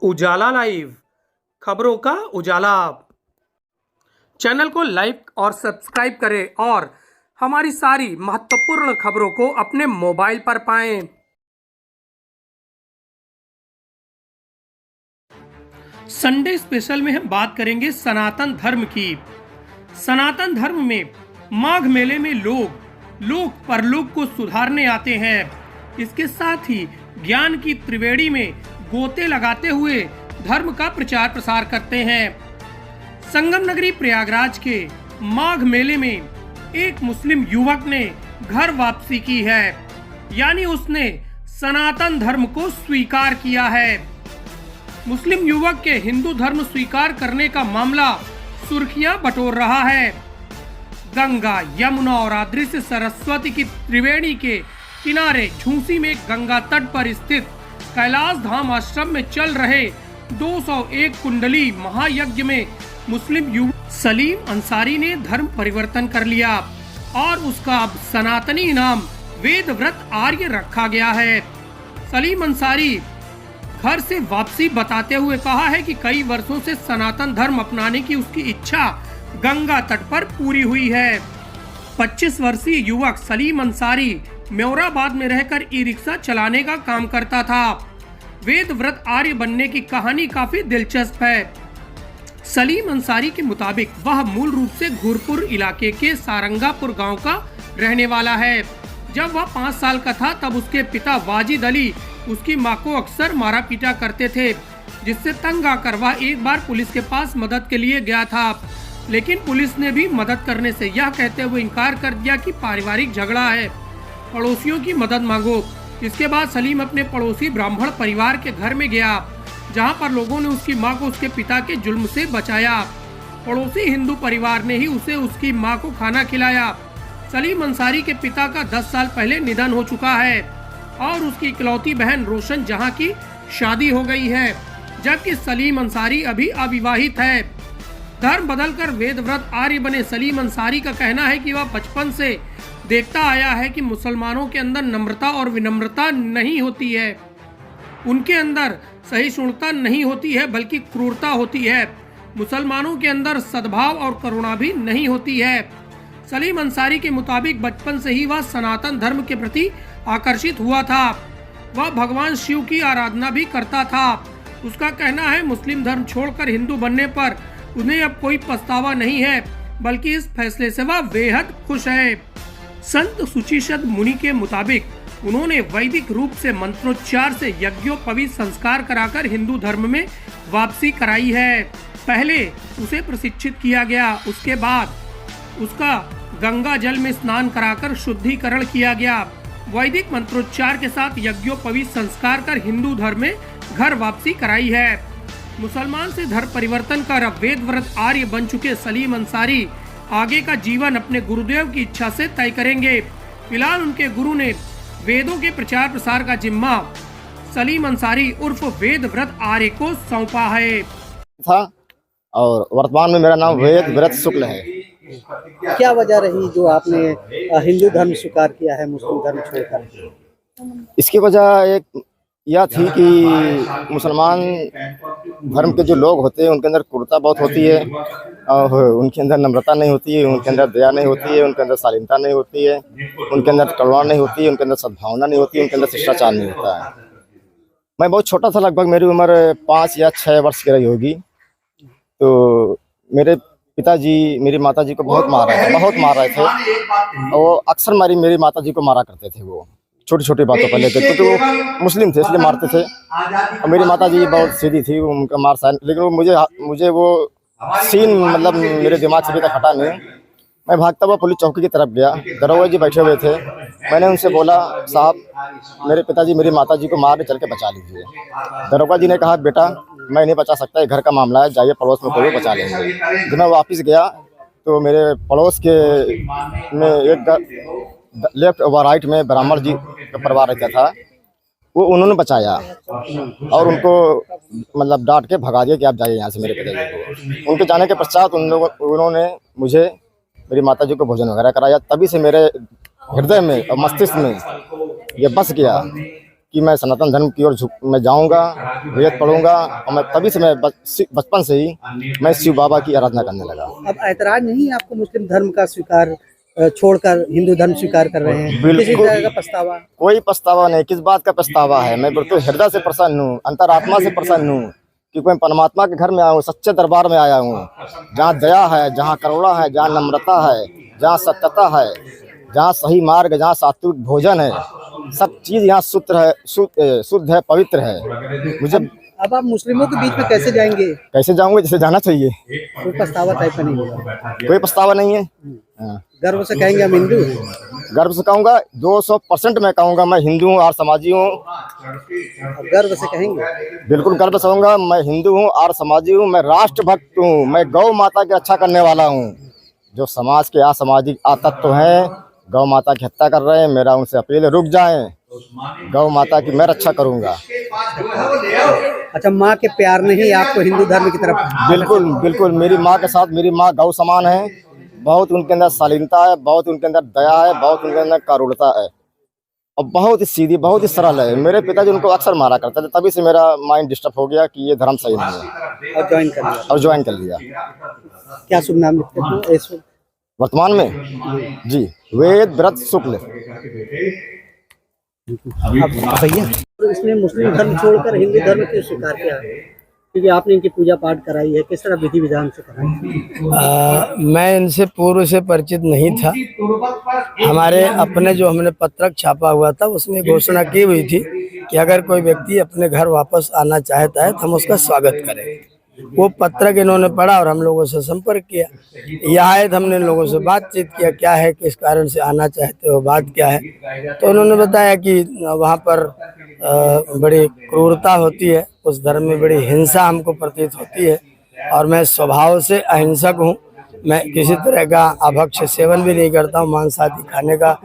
उजाला live, खबरों का उजाला। Channel को लाइक और सब्सक्राइब करें और हमारी सारी महत्वपूर्ण खबरों को अपने मोबाइल पर पाएं। संडे स्पेशल में हम बात करेंगे सनातन धर्म की। सनातन धर्म में माघ मेले में लोग परलोक को सुधारने आते हैं। इसके साथ ही ज्ञान की त्रिवेणी में गोते लगाते हुए धर्म का प्रचार प्रसार करते हैं। संगम नगरी प्रयागराज के माघ मेले में एक मुस्लिम युवक ने घर वापसी की है, यानी उसने सनातन धर्म को स्वीकार किया है। मुस्लिम युवक के हिंदू धर्म स्वीकार करने का मामला सुर्खियां बटोर रहा है। गंगा, यमुना और अदृश्य सरस्वती की त्रिवेणी के किनारे झूंसी में गंगा तट पर स्थित कैलाश धाम आश्रम में चल रहे 201 कुंडली महायज्ञ में मुस्लिम युवक सलीम अंसारी ने धर्म परिवर्तन कर लिया और उसका अब सनातनी नाम वेदव्रत आर्य रखा गया है। सलीम अंसारी घर से वापसी बताते हुए कहा है कि कई वर्षों से सनातन धर्म अपनाने की उसकी इच्छा गंगा तट पर पूरी हुई है। 25 वर्षीय युवक सलीम अंसारी म्योराबाद में रहकर ई रिक्शा चलाने का काम करता था। वेदव्रत आर्य बनने की कहानी काफी दिलचस्प है। सलीम अंसारी के मुताबिक वह मूल रूप से घूरपुर इलाके के सारंगापुर गांव का रहने वाला है। जब वह 5 साल का था तब उसके पिता वाजिद अली उसकी मां को अक्सर मारा पीटा करते थे, जिससे तंग आकर वह एक बार पुलिस के पास मदद के लिए गया था, लेकिन पुलिस ने भी मदद करने से यह कहते हुए इनकार कर दिया कि पारिवारिक झगड़ा है, पड़ोसियों की मदद मांगो। इसके बाद सलीम अपने पड़ोसी ब्राह्मण परिवार के घर में गया, जहां पर लोगों ने उसकी मां को उसके पिता के जुल्म से बचाया। पड़ोसी हिंदू परिवार ने ही उसे उसकी मां को खाना खिलाया। सलीम अंसारी के पिता का 10 साल पहले निधन हो चुका है और उसकी इकलौती बहन रोशन जहां की शादी हो गई है, जबकि सलीम अंसारी अभी अविवाहित है। धर्म बदलकर वेदव्रत आर्य बने सलीम अंसारी का कहना है कि वह बचपन से देखता आया है कि मुसलमानों के अंदर नम्रता और विनम्रता नहीं होती है, उनके अंदर सहिष्णुता नहीं होती है बल्कि क्रूरता होती है। मुसलमानों के अंदर सद्भाव और करुणा भी नहीं होती है। सलीम अंसारी के मुताबिक बचपन से ही वह सनातन धर्म के प्रति आकर्षित हुआ था। वह भगवान शिव की आराधना भी करता था। उसका कहना है मुस्लिम धर्म छोड़कर हिंदू बनने पर उन्हें अब कोई पछतावा नहीं है, बल्कि इस फैसले से वह बेहद खुश है। संत सुचिशद मुनि के मुताबिक उन्होंने वैदिक रूप से मंत्रोच्चार से यज्ञोपवीत संस्कार कराकर हिंदू धर्म में वापसी कराई है। पहले उसे प्रशिक्षित किया गया, उसके बाद उसका गंगा जल में स्नान कराकर शुद्धिकरण किया गया। वैदिक मंत्रोच्चार के साथ यज्ञोपवीत संस्कार कर हिंदू धर्म में घर वापसी कराई है। मुसलमान से धर्म परिवर्तन कर अब वेदव्रत आर्य बन चुके सलीम अंसारी आगे का जीवन अपने गुरुदेव की इच्छा से तय करेंगे। फिलहाल उनके गुरु ने वेदों के प्रचार प्रसार का जिम्मा सलीम अंसारी उर्फ वेदव्रत आर्य को सौंपा है था और वर्तमान में मेरा नाम वेदव्रत शुक्ल है। क्या वजह रही जो आपने हिंदू धर्म स्वीकार किया है मुस्लिम धर्म छोड़कर? इसकी वजह एक यह थी कि मुसलमान धर्म के जो लोग होते हैं उनके अंदर क्रूरता बहुत होती है और उनके अंदर नम्रता नहीं होती है, उनके अंदर दया नहीं होती है, उनके अंदर शालीनता नहीं होती है, उनके अंदर करुणा नहीं होती है, उनके अंदर सद्भावना नहीं होती है, उनके अंदर शिष्टाचार नहीं होता है। मैं बहुत छोटा था, लगभग मेरी उम्र 5 या 6 वर्ष की रही होगी। तो मेरे पिताजी मेरी माताजी को बहुत मार रहे थे और वो अक्सर मेरी माताजी को मारा करते थे। वो छोटी छोटी बातों पर लेकर, क्योंकि वो मुस्लिम थे इसलिए मारते थे। और मेरी माताजी बहुत सीधी थी, उनका मार सहन, लेकिन वो मुझे वो सीन मतलब मेरे दिमाग से अभी तक हटा नहीं। मैं भागता हुआ पुलिस चौकी की तरफ गया, दरोगा जी बैठे हुए थे। मैंने उनसे बोला, साहब मेरे पिताजी मेरी माताजी को मार चल के बचा लीजिए। दरोगा जी ने कहा, बेटा मैं नहीं बचा सकता, घर का मामला है, जाइए पड़ोस में कोई बचा लेंगे। जब मैं वापस गया तो मेरे पड़ोस के में एक लेफ्ट और राइट में ब्राह्मण जी का परिवार रहता था, वो उन्होंने बचाया और उनको मतलब डांट के भगा दिया कि आप जाइए यहाँ से मेरे पिताजी को। उनके जाने के पश्चात उन्होंने मुझे मेरी माताजी को भोजन वगैरह कराया। तभी से मेरे हृदय में और मस्तिष्क में ये बस गया कि मैं सनातन धर्म की ओर मैं जाऊंगा, वेद पढ़ूंगा। और मैं तभी से मैं बचपन से ही मैं शिव बाबा की आराधना करने लगा। अब ऐतराज नहीं है आपको मुस्लिम धर्म का स्वीकार छोड़कर हिंदू धर्म स्वीकार कर रहे हैं? बिल्कुल। किसी तरह का पछतावा? कोई पछतावा नहीं। किस बात का पछतावा है? मैं बिल्कुल हृदय से प्रसन्न हूँ, अंतरात्मा से प्रसन्न हूँ, क्योंकि मैं परमात्मा के घर में आया हूँ, सच्चे दरबार में आया हूँ, जहाँ दया है, जहाँ करुणा है, जहाँ नम्रता है, जहाँ सत्यता है, जहाँ सही मार्ग, जहाँ सात्विक भोजन है, सब चीज यहाँ शुद्ध है, पवित्र है। मुझे अब आप मुस्लिमों के बीच में कैसे जाएंगे? कैसे जाऊंगा? जैसे जाना चाहिए। कोई पछतावा टाइप का नहीं होगा? कोई पछतावा नहीं है। हाँ। गर्व से कहेंगे हम हिंदू? गर्व से कहूँगा, 200% मैं कहूँगा मैं हिंदू हूँ और समाजी हूँ। गर्व से कहेंगे? बिल्कुल गर्व से कहूँगा, मैं हिंदू हूँ और समाजी हूँ, मैं राष्ट्र भक्त हूँ, मैं गौ माता की रक्षा करने वाला हूँ। जो समाज के असामाजिक तत्व हैं, गौ माता की हत्या कर रहे हैं, मेरा उनसे अपील है, रुक जाएं। गौ माता की मैं रक्षा करूंगा। अच्छा, माँ के प्यार ने ही आपको हिंदू धर्म की तरफ? बिल्कुल बिल्कुल। मेरी माँ के साथ, मेरी माँ गौ समान है। बहुत उनके अंदर शालीनता है, बहुत उनके अंदर दया है, बहुत उनके अंदर करुणता है, और बहुत ही सीधी, बहुत ही सरल है। मेरे पिताजी उनको अक्सर मारा करते थे, तभी से मेरा माइंड डिस्टर्ब हो गया कि ये धर्म सही नहीं है, और ज्वाइन कर लिया? और ज्वाइन कर लिया। क्या शुभ नाम लिखते थे वर्तमान में? जी, वेद व्रत शुक्ल। भैया, तो इसने मुस्लिम धर्म छोड़कर हिंदू धर्म क्यों स्वीकार किया? क्योंकि आपने इनकी पूजा पाठ कराई है, किस तरह विधि विधान से कराई? मैं इनसे पूर्व से परिचित नहीं था। हमारे अपने जो हमने पत्रक छापा हुआ था उसमें घोषणा की हुई थी कि अगर कोई व्यक्ति अपने घर वापस आना चाहता है तो हम उसका स्वागत करें। वो पत्रक इन्होंने पढ़ा और हम लोगों से संपर्क किया। यह आए तो हमने लोगों से बातचीत किया, क्या है, किस कारण से आना चाहते हो, बात क्या है। तो उन्होंने बताया कि वहाँ पर बड़ी क्रूरता होती है, उस धर्म में बड़ी हिंसा हमको प्रतीत होती है, और मैं स्वभाव से अहिंसक हूँ। मैं किसी तरह का अभक्ष्य सेवन भी नहीं करता हूँ, मांस आदि खाने का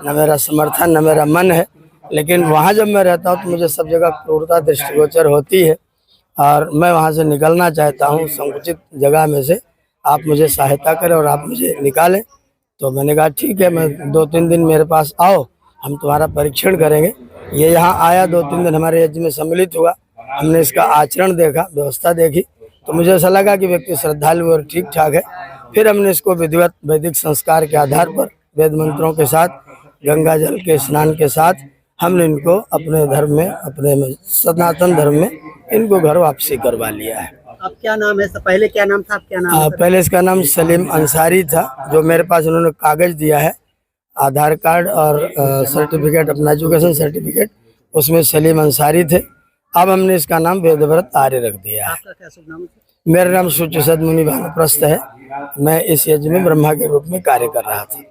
न मेरा समर्थन न मेरा मन है। लेकिन वहाँ जब मैं रहता हूँ तो मुझे सब जगह क्रूरता दृष्टिगोचर होती है, और मैं वहाँ से निकलना चाहता हूँ। संकुचित जगह में से आप मुझे सहायता करें और आप मुझे निकालें। तो मैंने कहा ठीक है, मैं 2-3 दिन मेरे पास आओ, हम तुम्हारा परीक्षण करेंगे। ये यहाँ आया, 2-3 दिन हमारे यज्ञ में सम्मिलित हुआ। हमने इसका आचरण देखा, व्यवस्था देखी, तो मुझे ऐसा लगा कि व्यक्ति श्रद्धालु और ठीक ठाक है। फिर हमने इसको विधिवत वैदिक संस्कार के आधार पर वेद मंत्रों के साथ, गंगा जल के स्नान के साथ हमने इनको अपने धर्म में, अपने सनातन धर्म में इनको घर वापसी करवा लिया है। अब क्या नाम है? पहले क्या नाम था, अब क्या नाम है? पहले इसका नाम सलीम अंसारी था, जो मेरे पास उन्होंने कागज दिया है, आधार कार्ड और सर्टिफिकेट, अपना एजुकेशन सर्टिफिकेट, उसमें सलीम अंसारी थे। अब हमने इसका नाम वेदव्रत आर्य रख दिया है। आपका क्या शुभ नाम है? मेरा नाम सूच्य सद मुनि भानुप्रस्थ है। मैं इस यज्ञ में ब्रह्मा के रूप में कार्य कर रहा था।